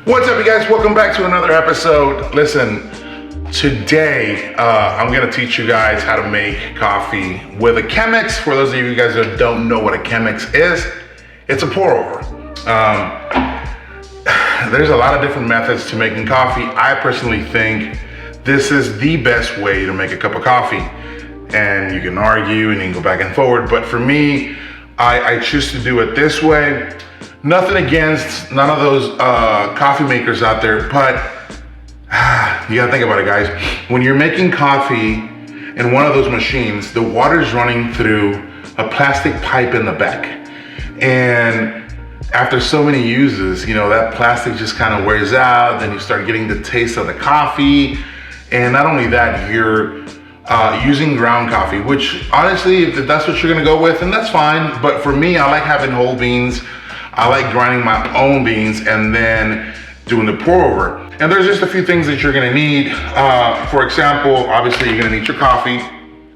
What's up, you guys? Welcome back to another episode. Listen, today I'm gonna teach you guys how to make coffee with a Chemex. For those of you guys that don't know what a Chemex is, it's a pour over. There's a lot of different methods to making coffee. I personally think this is the best way to make a cup of coffee. And you can argue and you can go back and forward, but for me, I choose to do it this way. Nothing against none of those coffee makers out there, but you gotta think about it, guys. When you're making coffee in one of those machines, the water's running through a plastic pipe in the back. And after so many uses, you know, that plastic just kind of wears out, then you start getting the taste of the coffee. And not only that, you're using ground coffee, which honestly, if that's what you're gonna go with, then that's fine. But for me, I like having whole beans. I like grinding my own beans and then doing the pour over. And there's just a few things that you're gonna need. For example, obviously you're gonna need your coffee.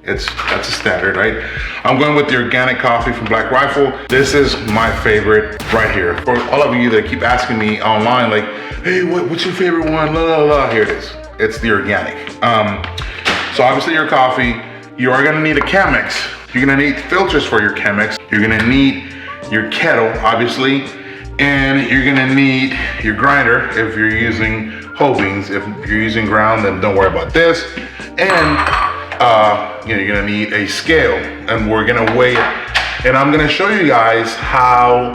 That's a standard, right? I'm going with the organic coffee from Black Rifle. This is my favorite right here. For all of you that keep asking me online, like, hey, what's your favorite one? La, la, la. Here it is. It's the organic. So obviously your coffee, you are gonna need a Chemex. You're gonna need filters for your Chemex. You're gonna need your kettle, obviously, and you're gonna need your grinder if you're using whole beans. If you're using ground, then don't worry about this. And you're gonna need a scale, and we're gonna weigh it. And I'm gonna show you guys how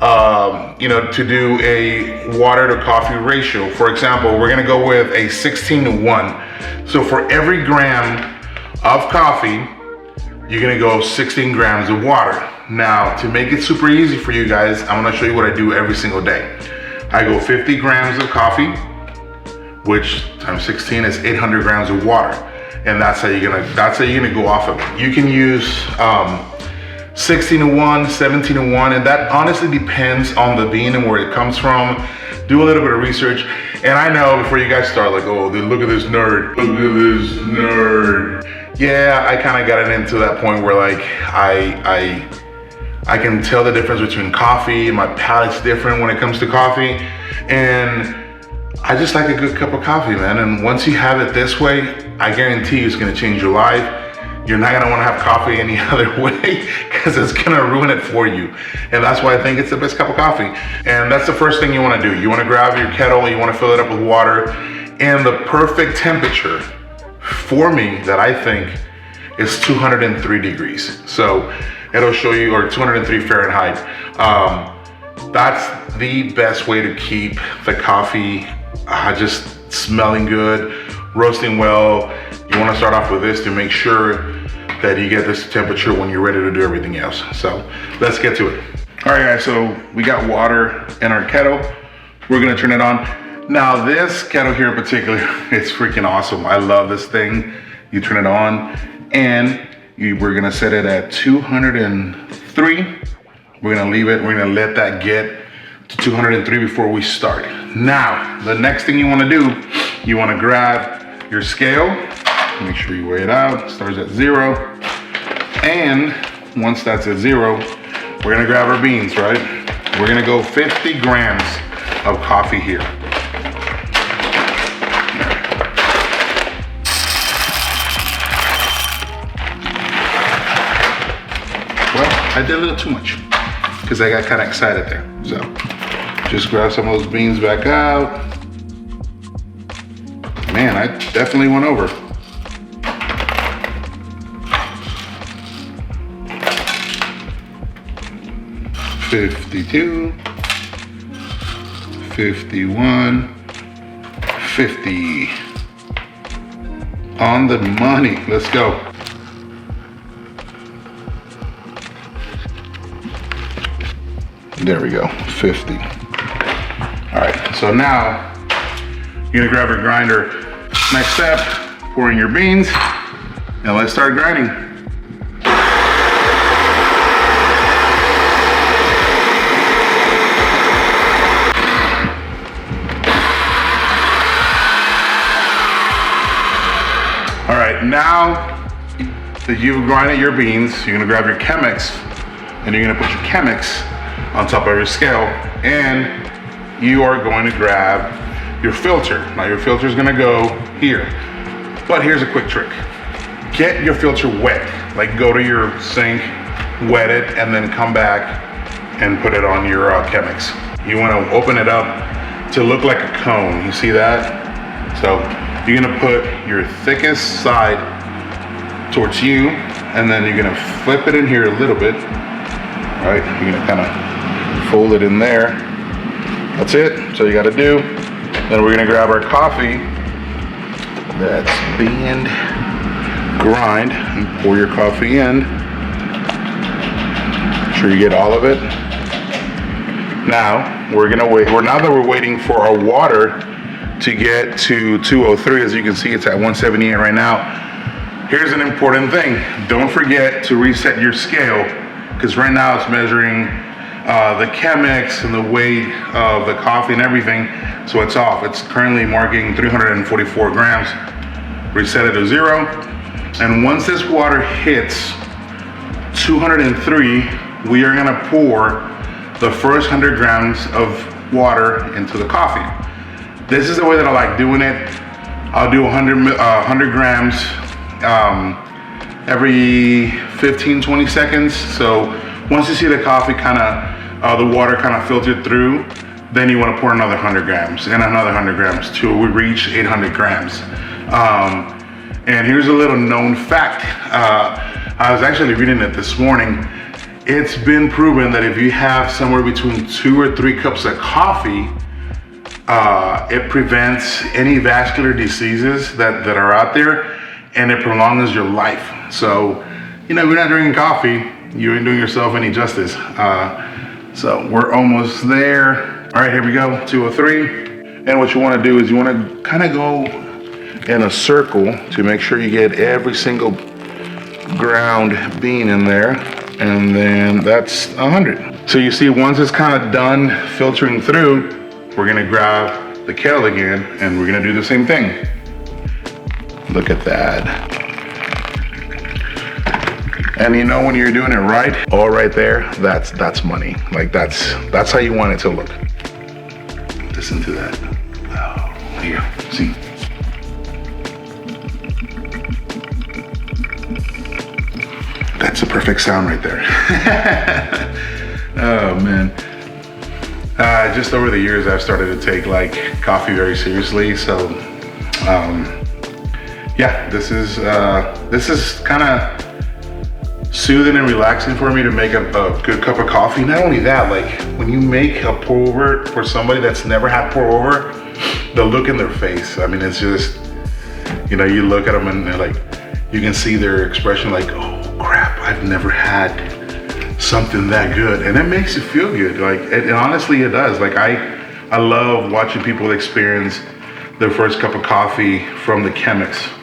to do a water to coffee ratio. For example, we're gonna go with a 16:1. So for every gram of coffee, you're gonna go 16 grams of water. Now, to make it super easy for you guys, I'm gonna show you what I do every single day. I go 50 grams of coffee, which times 16 is 800 grams of water. And that's how you're gonna go off of it. You can use 16:1, 17:1, and that honestly depends on the bean and where it comes from. Do a little bit of research. And I know before you guys start like, oh, look at this nerd. Look at this nerd. Yeah, I kind of got into that point where like, I can tell the difference between coffee, and my palate's different when it comes to coffee. And I just like a good cup of coffee, man. And once you have it this way, I guarantee you it's gonna change your life. You're not gonna wanna have coffee any other way because it's gonna ruin it for you. And that's why I think it's the best cup of coffee. And that's the first thing you wanna do. You wanna grab your kettle, you wanna fill it up with water. And the perfect temperature for me that I think is 203 degrees. So it'll show you, or 203 Fahrenheit. That's the best way to keep the coffee just smelling good, roasting well. You wanna start off with this to make sure that you get this temperature when you're ready to do everything else. So let's get to it. All right, guys, so we got water in our kettle. We're gonna turn it on. Now this kettle here in particular, it's freaking awesome. I love this thing. You turn it on and we're gonna set it at 203. We're gonna leave it, we're gonna let that get to 203 before we start. Now, the next thing you wanna do, you wanna grab your scale, make sure you weigh it out, starts at 0. And once that's at 0, we're gonna grab our beans, right? We're gonna go 50 grams of coffee here. I did a little too much because I got kind of excited there. So just grab some of those beans back out. Man, I definitely went over. $52, $51, $50. On the money. Let's go. There we go, 50. All right, so now you're gonna grab your grinder. Next step, pour in your beans, and let's start grinding. All right, now that you've grinded your beans, you're gonna grab your Chemex, and you're gonna put your Chemex on top of your scale, and you are going to grab your filter. Now your filter is gonna go here. But here's a quick trick. Get your filter wet. Like go to your sink, wet it, and then come back and put it on your Chemex. You wanna open it up to look like a cone. You see that? So you're gonna put your thickest side towards you, and then you're gonna flip it in here a little bit. All right, you're gonna kind of fold it in there. That's it, so you gotta do. Then we're gonna grab our coffee that's being grind and pour your coffee in. Make sure you get all of it. Now, we're gonna wait. Now that we're waiting for our water to get to 203, as you can see, it's at 178 right now. Here's an important thing. Don't forget to reset your scale, because right now it's measuring the Chemex and the weight of the coffee and everything, so it's off. It's currently marking 344 grams. Reset it to 0. And once this water hits 203, we are gonna pour the first 100 grams of water into the coffee. This is the way that I like doing it. I'll do 100 grams every 15-20 seconds. So once you see the coffee the water kind of filtered through, then you want to pour another 100 grams and another 100 grams till we reach 800 grams. And here's a little known fact. I was actually reading it this morning. It's been proven that if you have somewhere between 2 or 3 cups of coffee, it prevents any vascular diseases that are out there, and it prolongs your life. So, if you're not drinking coffee, you ain't doing yourself any justice. So we're almost there. All right, here we go, 203. And what you wanna do is you wanna kinda go in a circle to make sure you get every single ground bean in there. And then that's 100. So you see, once it's kind of done filtering through, we're gonna grab the kettle again and we're gonna do the same thing. Look at that. And when you're doing it right, all right there, that's money. Like that's how you want it to look. Listen to that. Oh, here, see. That's a perfect sound right there. Oh man. Just over the years, I've started to take coffee very seriously. So, yeah, this is kind of soothing and relaxing for me to make a good cup of coffee. Not only that, when you make a pour over for somebody that's never had pour over, the look in their face. I mean, it's just, you look at them and they're like, you can see their expression like, oh crap, I've never had something that good. And it makes you feel good. And honestly, it does. I love watching people experience their first cup of coffee from the Chemex.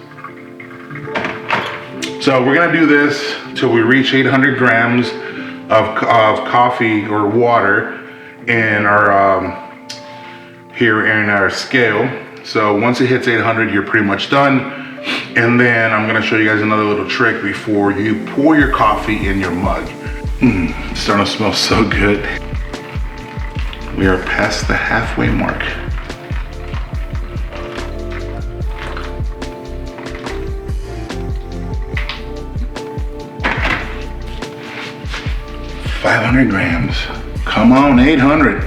So we're gonna do this till we reach 800 grams of coffee or water in our here in our scale. So once it hits 800, you're pretty much done. And then I'm gonna show you guys another little trick before you pour your coffee in your mug. It's starting to smell so good. We are past the halfway mark. $500 grams. Come on, 800.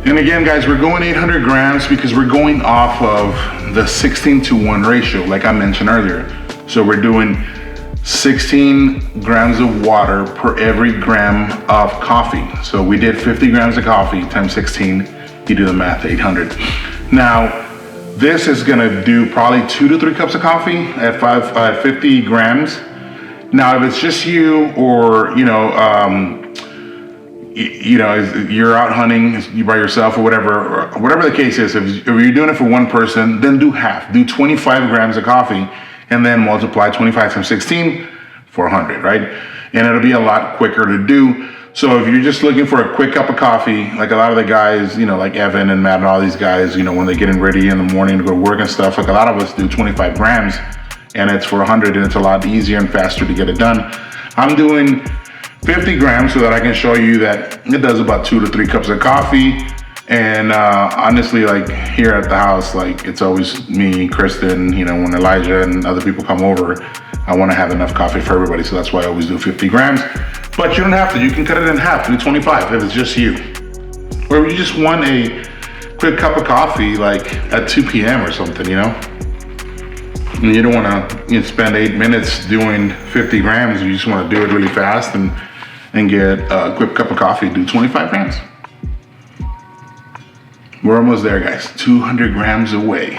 And again, guys, we're going 800 grams because we're going off of the 16:1 ratio, like I mentioned earlier. So we're doing 16 grams of water per every gram of coffee. So we did 50 grams of coffee times 16. You do the math, 800. Now, this is gonna do probably 2 to 3 cups of coffee at 50 grams. Now, if it's just you, or you're out hunting, you by yourself or whatever the case is, if you're doing it for one person, then do half. Do 25 grams of coffee and then multiply 25 times 16 for 100, right? And it'll be a lot quicker to do. So if you're just looking for a quick cup of coffee, like a lot of the guys, like Evan and Matt and all these guys, when they're getting ready in the morning to go to work and stuff, like a lot of us do 25 grams and it's for 100, and it's a lot easier and faster to get it done. I'm doing 50 grams so that I can show you that it does about 2 to 3 cups of coffee. And honestly, like here at the house, like it's always me, Kristen, you know, when Elijah and other people come over, I want to have enough coffee for everybody. So that's why I always do 50 grams. But you don't have to. You can cut it in half, do 25 if it's just you. Or you just want a quick cup of coffee like at 2 p.m. or something, you know? And you don't want to spend 8 minutes doing 50 grams. You just want to do it really fast and get a quick cup of coffee, do 25 grams. We're almost there, guys. 200 grams away.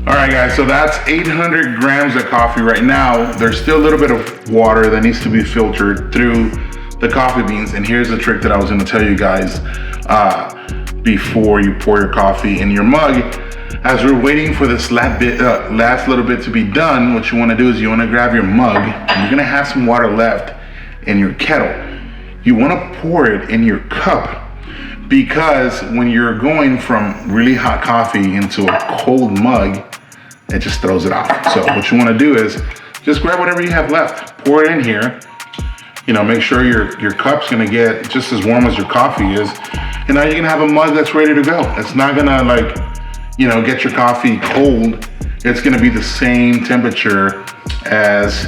All right, guys, so that's 800 grams of coffee right now. There's still a little bit of water that needs to be filtered through the coffee beans. And here's the trick that I was gonna tell you guys before you pour your coffee in your mug. As we're waiting for this last little bit to be done, what you wanna do is you wanna grab your mug, and you're gonna have some water left in your kettle. You wanna pour it in your cup, because when you're going from really hot coffee into a cold mug, it just throws it off. So what you wanna do is just grab whatever you have left, pour it in here. You know, make sure your cup's gonna get just as warm as your coffee is. And now you're gonna have a mug that's ready to go. It's not gonna like, you know, get your coffee cold. It's gonna be the same temperature as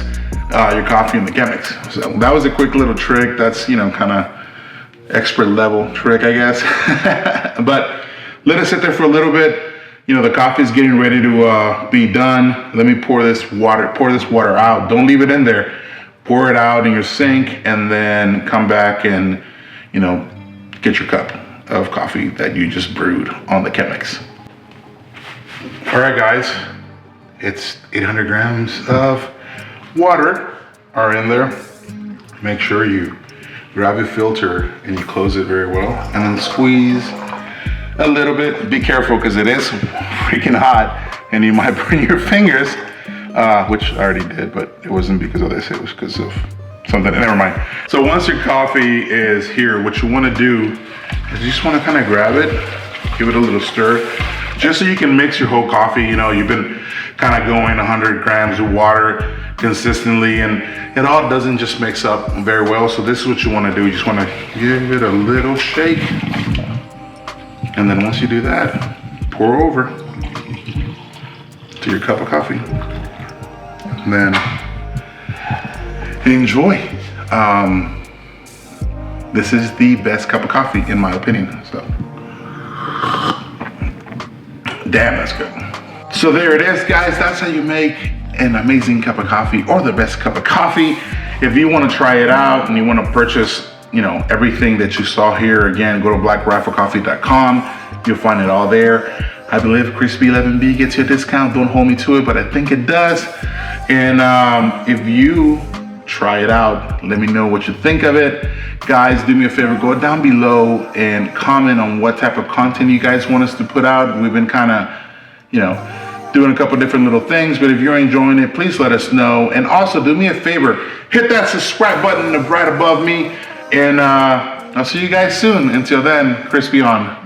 your coffee in the Chemex. So that was a quick little trick. That's, you know, kind of expert level trick, I guess. But let it sit there for a little bit. You know, the coffee's getting ready to be done. Let me pour this water out. Don't leave it in there. Pour it out in your sink and then come back and, you know, get your cup of coffee that you just brewed on the Chemex. All right, guys, it's 800 grams of water are in there. Make sure you grab your filter and you close it very well, and then squeeze a little bit. Be careful because it is freaking hot and you might burn your fingers, which I already did, but it wasn't because of this, it was because of something, never mind. So once your coffee is here, what you wanna do is you just wanna kind of grab it, give it a little stir, just so you can mix your whole coffee. You know, you've been kind of going 100 grams of water consistently, and it all doesn't just mix up very well. So this is what you want to do. You just want to give it a little shake. And then once you do that, pour over to your cup of coffee. And then enjoy. This is the best cup of coffee in my opinion. So. Damn, that's good. So there it is, guys. That's how you make an amazing cup of coffee, or the best cup of coffee. If you want to try it out and you want to purchase, you know, everything that you saw here, again, go to blackriflecoffee.com. You'll find it all there. I believe Crispy 11B gets you a discount. Don't hold me to it, but I think it does. And if you try it out, let me know what you think of it. Guys, do me a favor, go down below and comment on what type of content you guys want us to put out. We've been kind of, you know, doing a couple different little things, but if you're enjoying it, please let us know. And also do me a favor, hit that subscribe button right above me, and I'll see you guys soon. Until then, Crispy on.